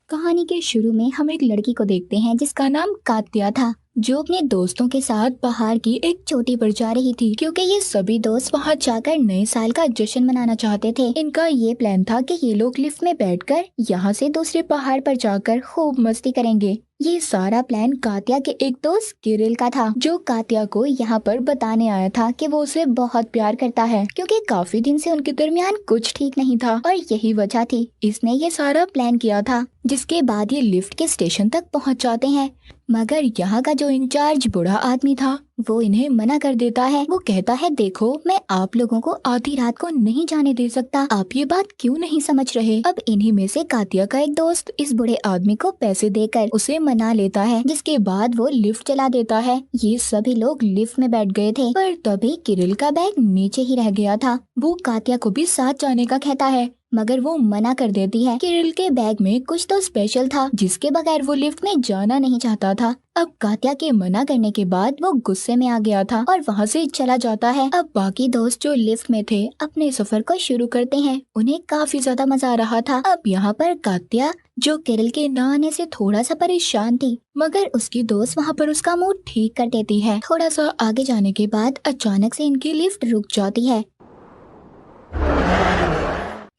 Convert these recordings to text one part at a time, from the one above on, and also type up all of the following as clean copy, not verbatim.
कहानी के शुरू में हम एक लड़की को देखते हैं जिसका नाम कात्या था, जो अपने दोस्तों के साथ पहाड़ की एक चोटी पर जा रही थी क्योंकि ये सभी दोस्त वहां जाकर नए साल का जश्न मनाना चाहते थे। इनका ये प्लान था कि ये लोग लिफ्ट में बैठकर यहाँ से दूसरे पहाड़ पर जाकर खूब मस्ती करेंगे। ये सारा प्लान कात्या के एक दोस्त किरिल का था, जो कात्या को यहाँ पर बताने आया था कि वो उसे बहुत प्यार करता है क्योंकि काफी दिन से उनके दरमियान कुछ ठीक नहीं था और यही वजह थी इसने ये सारा प्लान किया था। जिसके बाद ये लिफ्ट के स्टेशन तक पहुँच जाते हैं, मगर यहाँ का जो इंचार्ज बूढ़ा आदमी था वो इन्हें मना कर देता है। वो कहता है, देखो मैं आप लोगों को आधी रात को नहीं जाने दे सकता, आप ये बात क्यों नहीं समझ रहे। अब इन्हीं में से कात्या का एक दोस्त इस बूढ़े आदमी को पैसे देकर उसे मना लेता है, जिसके बाद वो लिफ्ट चला देता है। ये सभी लोग लिफ्ट में बैठ गए थे, पर तभी किरिल का बैग नीचे ही रह गया था। वो कात्या को भी साथ जाने का कहता है, मगर वो मना कर देती है। किरिल के बैग में कुछ तो स्पेशल था जिसके बगैर वो लिफ्ट में जाना नहीं चाहता था। अब कात्या के मना करने के बाद वो गुस्से में आ गया था और वहाँ से चला जाता है। अब बाकी दोस्त जो लिफ्ट में थे अपने सफर को शुरू करते हैं। उन्हें काफी ज्यादा मजा आ रहा था। अब यहाँ पर कात्या, जो किरिल के न आने से थोड़ा सा परेशान थी, मगर उसकी दोस्त वहाँ पर उसका मूड ठीक कर देती है। थोड़ा सा आगे जाने के बाद अचानक से इनकी लिफ्ट रुक जाती है।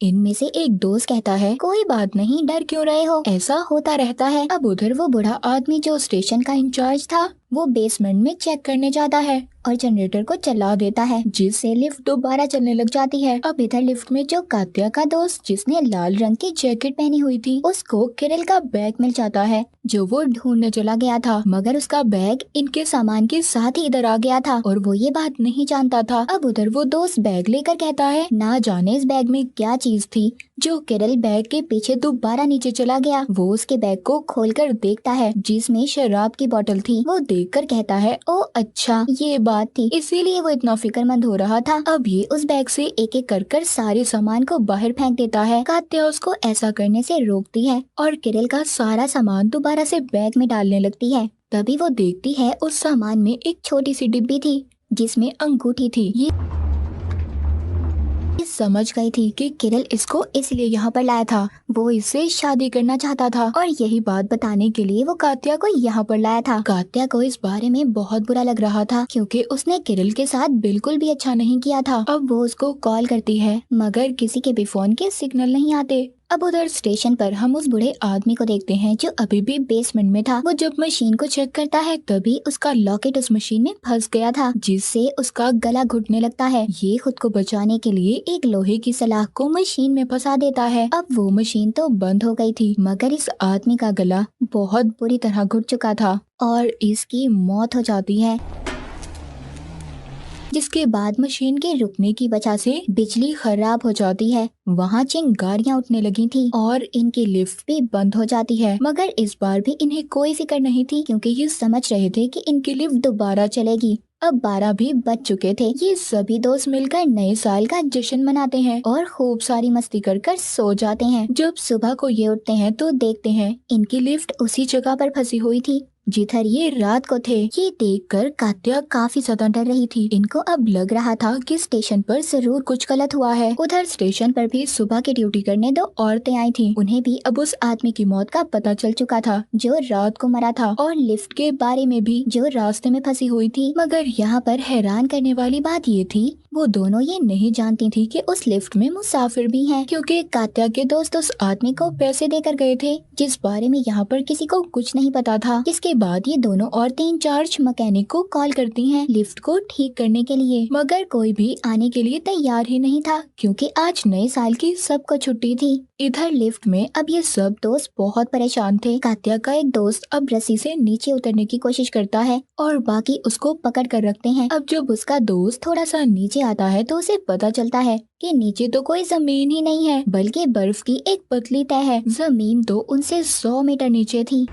इनमें से एक दोस्त कहता है, कोई बात नहीं, डर क्यों रहे हो, ऐसा होता रहता है। अब उधर वो बूढ़ा आदमी जो स्टेशन का इंचार्ज था वो बेसमेंट में चेक करने जाता है और जनरेटर को चला देता है, जिससे लिफ्ट दोबारा चलने लग जाती है। अब इधर लिफ्ट में जो कात्या का दोस्त जिसने लाल रंग की जैकेट पहनी हुई थी, उसको किरिल का बैग मिल जाता है जो वो ढूंढने चला गया था, मगर उसका बैग इनके सामान के साथ ही इधर आ गया था और वो ये बात नहीं जानता था। अब उधर वो दोस्त बैग लेकर कहता है, ना जाने इस बैग में क्या चीज थी जो किरिल बैग के पीछे दोबारा नीचे चला गया। वो उसके बैग को खोलकर देखता है जिसमें शराब की बोतल थी। वो देखकर कहता है, ओ अच्छा ये बात थी, इसीलिए वो इतना फिक्रमंद हो रहा था। अब ये उस बैग से एक एक कर सारे सामान को बाहर फेंक देता है। कात्या उसको ऐसा करने से रोकती है और किरिल का सारा सामान दोबारा से बैग में डालने लगती है। तभी वो देखती है उस सामान में एक छोटी सी डिब्बी थी जिसमें अंगूठी थी। ये समझ गई थी कि किरिल इसको इसलिए यहाँ पर लाया था, वो इससे शादी करना चाहता था और यही बात बताने के लिए वो कात्या को यहाँ पर लाया था। कात्या को इस बारे में बहुत बुरा लग रहा था क्योंकि उसने किरिल के साथ बिल्कुल भी अच्छा नहीं किया था। अब वो उसको कॉल करती है, मगर किसी के भी फोन के सिग्नल नहीं आते। अब उधर स्टेशन पर हम उस बूढ़े आदमी को देखते हैं जो अभी भी बेसमेंट में था। वो जब मशीन को चेक करता है तभी उसका लॉकेट उस मशीन में फंस गया था, जिससे उसका गला घुटने लगता है। ये खुद को बचाने के लिए एक लोहे की सलाख को मशीन में फंसा देता है। अब वो मशीन तो बंद हो गई थी, मगर इस आदमी का गला बहुत बुरी तरह घुट चुका था और इसकी मौत हो जाती है, जिसके बाद मशीन के रुकने की वजह से बिजली खराब हो जाती है। वहाँ चिंगारियाँ उठने लगी थी और इनकी लिफ्ट भी बंद हो जाती है, मगर इस बार भी इन्हें कोई फिक्र नहीं थी क्योंकि ये समझ रहे थे कि इनकी लिफ्ट दोबारा चलेगी। अब 12 भी बज चुके थे। ये सभी दोस्त मिलकर नए साल का जश्न मनाते हैं और खूब सारी मस्ती कर सो जाते हैं। जब सुबह को ये उठते हैं तो देखते हैं इनकी लिफ्ट उसी जगह पर फंसी हुई थी जिधर ये रात को थे। ये देखकर कात्या काफी ज्यादा डर रही थी। इनको अब लग रहा था कि स्टेशन पर जरूर कुछ गलत हुआ है। उधर स्टेशन पर भी सुबह की ड्यूटी करने 2 औरतें आई थी। उन्हें भी अब उस आदमी की मौत का पता चल चुका था जो रात को मरा था और लिफ्ट के बारे में भी जो रास्ते में फंसी हुई थी। मगर यहाँ पर हैरान करने वाली बात ये थी, वो दोनों ये नहीं जानती थी कि उस लिफ्ट में मुसाफिर भी हैं, क्योंकि कात्या के दोस्त उस आदमी को पैसे देकर गए थे जिस बारे में यहाँ पर किसी को कुछ नहीं पता था। इसके बाद ये दोनों औरतें इंचार्ज मैकेनिक को कॉल करती हैं लिफ्ट को ठीक करने के लिए, मगर कोई भी आने के लिए तैयार ही नहीं था क्योंकि आज नए साल की सबको छुट्टी थी। इधर लिफ्ट में अब ये सब दोस्त बहुत परेशान थे। कात्या का एक दोस्त अब रस्सी से नीचे उतरने की कोशिश करता है और बाकी उसको पकड़ कर रखते हैं। अब जब उसका दोस्त थोड़ा सा नीचे आता है तो उसे पता चलता है कि नीचे तो कोई जमीन ही नहीं है बल्कि बर्फ की एक पतली तह है। जमीन तो उनसे 100 मीटर नीचे थी।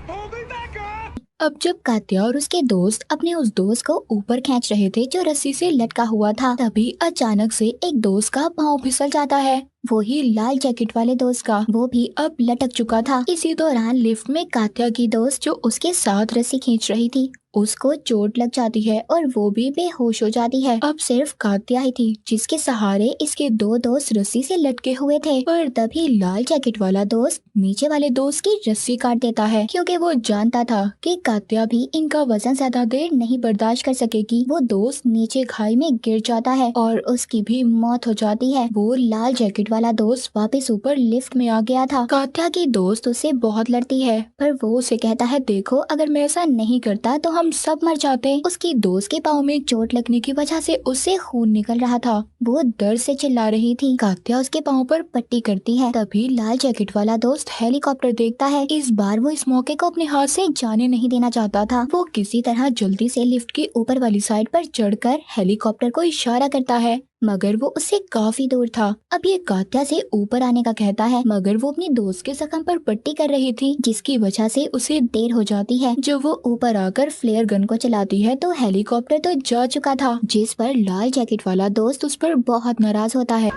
अब जब कात्या और उसके दोस्त अपने उस दोस्त को ऊपर खींच रहे थे जो रस्सी से लटका हुआ था, तभी अचानक से एक दोस्त का पाँव फिसल जाता है। वो ही लाल जैकेट वाले दोस्त का। वो भी अब लटक चुका था। इसी दौरान लिफ्ट में कात्या की दोस्त जो उसके साथ रस्सी खींच रही थी उसको चोट लग जाती है और वो भी बेहोश हो जाती है। अब सिर्फ कात्या ही थी जिसके सहारे इसके दो दोस्त रस्सी से लटके हुए थे। पर तभी लाल जैकेट वाला दोस्त नीचे वाले दोस्त की रस्सी काट देता है, क्योंकि वो जानता था कि कात्या भी इनका वजन ज्यादा देर नहीं बर्दाश्त कर सकेगी। वो दोस्त नीचे खाई में गिर जाता है और उसकी भी मौत हो जाती है। वो लाल जैकेट वाला दोस्त वापस ऊपर लिफ्ट में आ गया था। कात्या की दोस्त उससे बहुत लड़ती है, पर वो उसे कहता है, देखो अगर मैं ऐसा नहीं करता तो हम सब मर जाते। उसकी दोस्त के पाँव में चोट लगने की वजह से उससे खून निकल रहा था। वो दर्द से चिल्ला रही थी। कात्या उसके पाँव पर पट्टी करती है। तभी लाल जैकेट वाला दोस्त हेलीकॉप्टर देखता है। इस बार वो इस मौके को अपने हाथ से जाने नहीं देना चाहता था। वो किसी तरह जल्दी से लिफ्ट की ऊपर वाली साइड पर चढ़कर हेलीकॉप्टर को इशारा करता है, मगर वो उससे काफी दूर था। अब ये कात्या से ऊपर आने का कहता है, मगर वो अपनी दोस्त के जख्म पर पट्टी कर रही थी, जिसकी वजह से उसे देर हो जाती है। जब वो ऊपर आकर फ्लेयर गन को चलाती है तो हेलीकॉप्टर तो जा चुका था, जिस पर लाल जैकेट वाला दोस्त उस पर बहुत नाराज होता है।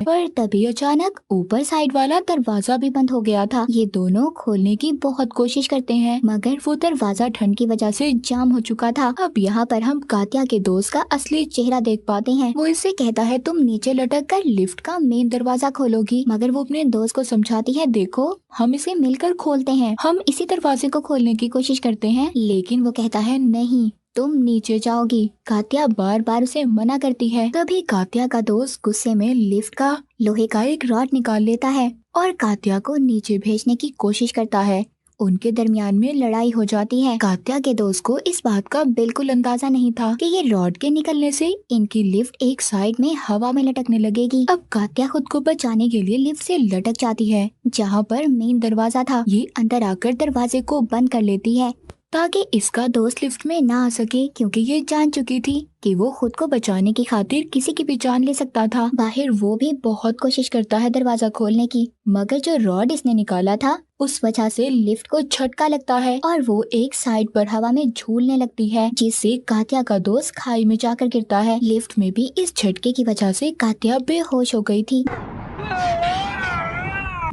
पर तभी अचानक ऊपर साइड वाला दरवाजा भी बंद हो गया था। ये दोनों खोलने की बहुत कोशिश करते हैं, मगर वो दरवाजा ठंड की वजह से जाम हो चुका था। अब यहाँ पर हम कात्या के दोस्त का असली चेहरा देख पाते हैं। वो इससे कहता है, तुम नीचे लटक कर लिफ्ट का मेन दरवाजा खोलोगी, मगर वो अपने दोस्त को समझाती है, देखो हम इसे मिलकर खोलते हैं। हम इसी दरवाजे को खोलने की कोशिश करते हैं, लेकिन वो कहता है, नहीं तुम नीचे जाओगी। कात्या बार बार उसे मना करती है। तभी कात्या का दोस्त गुस्से में लिफ्ट का लोहे का एक रॉड निकाल लेता है और कात्या को नीचे भेजने की कोशिश करता है। उनके दरमियान में लड़ाई हो जाती है। कात्या के दोस्त को इस बात का बिल्कुल अंदाजा नहीं था कि ये रॉड के निकलने से इनकी लिफ्ट एक साइड में हवा में लटकने लगेगी। अब कात्या खुद को बचाने के लिए लिफ्ट से लटक जाती है, जहाँ पर मेन दरवाजा था। ये अंदर आकर दरवाजे को बंद कर लेती है ताकि इसका दोस्त लिफ्ट में ना आ सके, क्योंकि ये जान चुकी थी कि वो खुद को बचाने की खातिर किसी की भी जान ले सकता था। बाहर वो भी बहुत कोशिश करता है दरवाजा खोलने की, मगर जो रॉड इसने निकाला था उस वजह से लिफ्ट को झटका लगता है और वो एक साइड पर हवा में झूलने लगती है, जिससे कात्या का दोस्त खाई में जाकर गिरता है। लिफ्ट में भी इस झटके की वजह से कात्या बेहोश हो गई थी।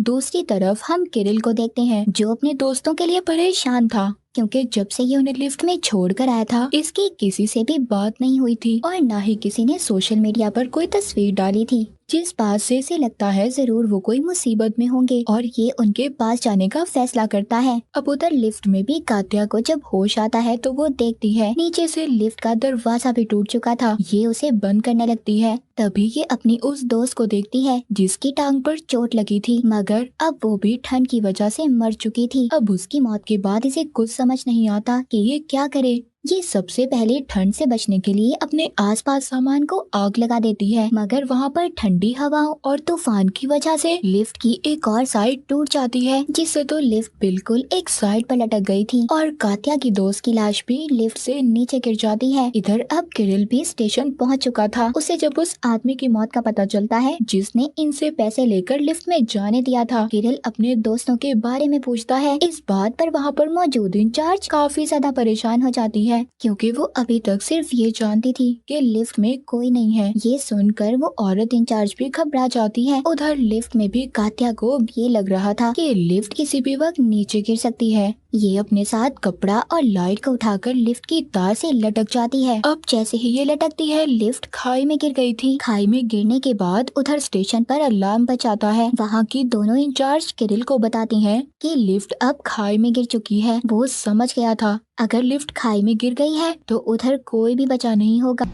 दूसरी तरफ हम किरिल को देखते हैं, जो अपने दोस्तों के लिए परेशान था, क्योंकि जब से ये उन्हें लिफ्ट में छोड़कर आया था इसकी किसी से भी बात नहीं हुई थी और ना ही किसी ने सोशल मीडिया पर कोई तस्वीर डाली थी, जिस बात से इसे लगता है जरूर वो कोई मुसीबत में होंगे और ये उनके पास जाने का फैसला करता है। अब उधर लिफ्ट में भी कात्या को जब होश आता है तो वो देखती है नीचे से लिफ्ट का दरवाजा भी टूट चुका था। ये उसे बंद करने लगती है। तभी ये अपनी उस दोस्त को देखती है जिसकी टांग पर चोट लगी थी, मगर अब वो भी ठंड की वजह से मर चुकी थी। अब उसकी मौत के बाद इसे कुछ समझ नहीं आता कि ये क्या करे। ये सबसे पहले ठंड से बचने के लिए अपने आसपास सामान को आग लगा देती है, मगर वहाँ पर ठंडी हवाओं और तूफान की वजह से लिफ्ट की एक और साइड टूट जाती है, जिससे तो लिफ्ट बिल्कुल एक साइड पर लटक गई थी और कात्या की दोस्त की लाश भी लिफ्ट से नीचे गिर जाती है। इधर अब किरिल भी स्टेशन पहुँच चुका था। उसे जब उस आदमी की मौत का पता चलता है जिसने इनसे पैसे लेकर लिफ्ट में जाने दिया था, किरिल अपने दोस्तों के बारे में पूछता है। इस बात पर वहाँ पर मौजूद इंचार्ज काफी ज्यादा परेशान हो जाती है, क्योंकि वो अभी तक सिर्फ ये जानती थी कि लिफ्ट में कोई नहीं है। ये सुनकर वो औरत इंचार्ज भी घबरा जाती है। उधर लिफ्ट में भी कात्या को ये लग रहा था कि लिफ्ट किसी भी वक्त नीचे गिर सकती है। ये अपने साथ कपड़ा और लाइट को उठाकर लिफ्ट की तार से लटक जाती है। अब जैसे ही ये लटकती है लिफ्ट खाई में गिर गई थी। खाई में गिरने के बाद उधर स्टेशन पर अलार्म बजाता है। वहाँ की दोनों इंचार्ज किरिल को बताती हैं कि लिफ्ट अब खाई में गिर चुकी है। वो समझ गया था अगर लिफ्ट खाई में गिर गई है तो उधर कोई भी बचा नहीं होगा,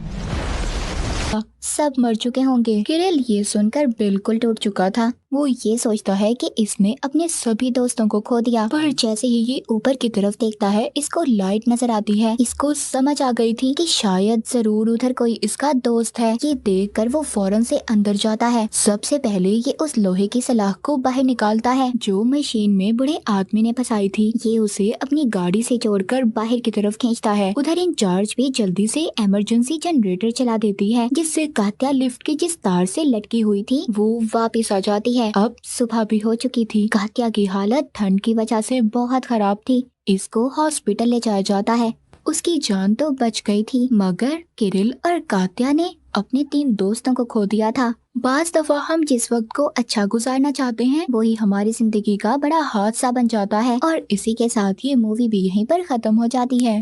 सब मर चुके होंगे। किरिल ये सुनकर बिल्कुल टूट चुका था। वो ये सोचता है कि इसने अपने सभी दोस्तों को खो दिया, पर जैसे ही ये ऊपर की तरफ देखता है इसको लाइट नजर आती है। इसको समझ आ गई थी कि शायद जरूर उधर कोई इसका दोस्त है। ये देखकर वो फौरन से अंदर जाता है। सबसे पहले ये उस लोहे की सलाख को बाहर निकालता है जो मशीन में बूढ़े आदमी ने फंसाई थी। ये उसे अपनी गाड़ी से जोड़कर बाहर की तरफ खींचता है। उधर इंचार्ज भी जल्दी से इमरजेंसी जनरेटर चला देती है, जिससे कात्या लिफ्ट की जिस तार से लटकी हुई थी वो वापस आ जाती है। अब सुबह भी हो चुकी थी। कात्या की हालत ठंड की वजह से बहुत खराब थी। इसको हॉस्पिटल ले जाया जाता है। उसकी जान तो बच गई थी, मगर किरिल और कात्या ने अपने 3 दोस्तों को खो दिया था। बाज दफा हम जिस वक्त को अच्छा गुजारना चाहते हैं वही हमारी जिंदगी का बड़ा हादसा बन जाता है। और इसी के साथ ये मूवी भी यहीं पर खत्म हो जाती है।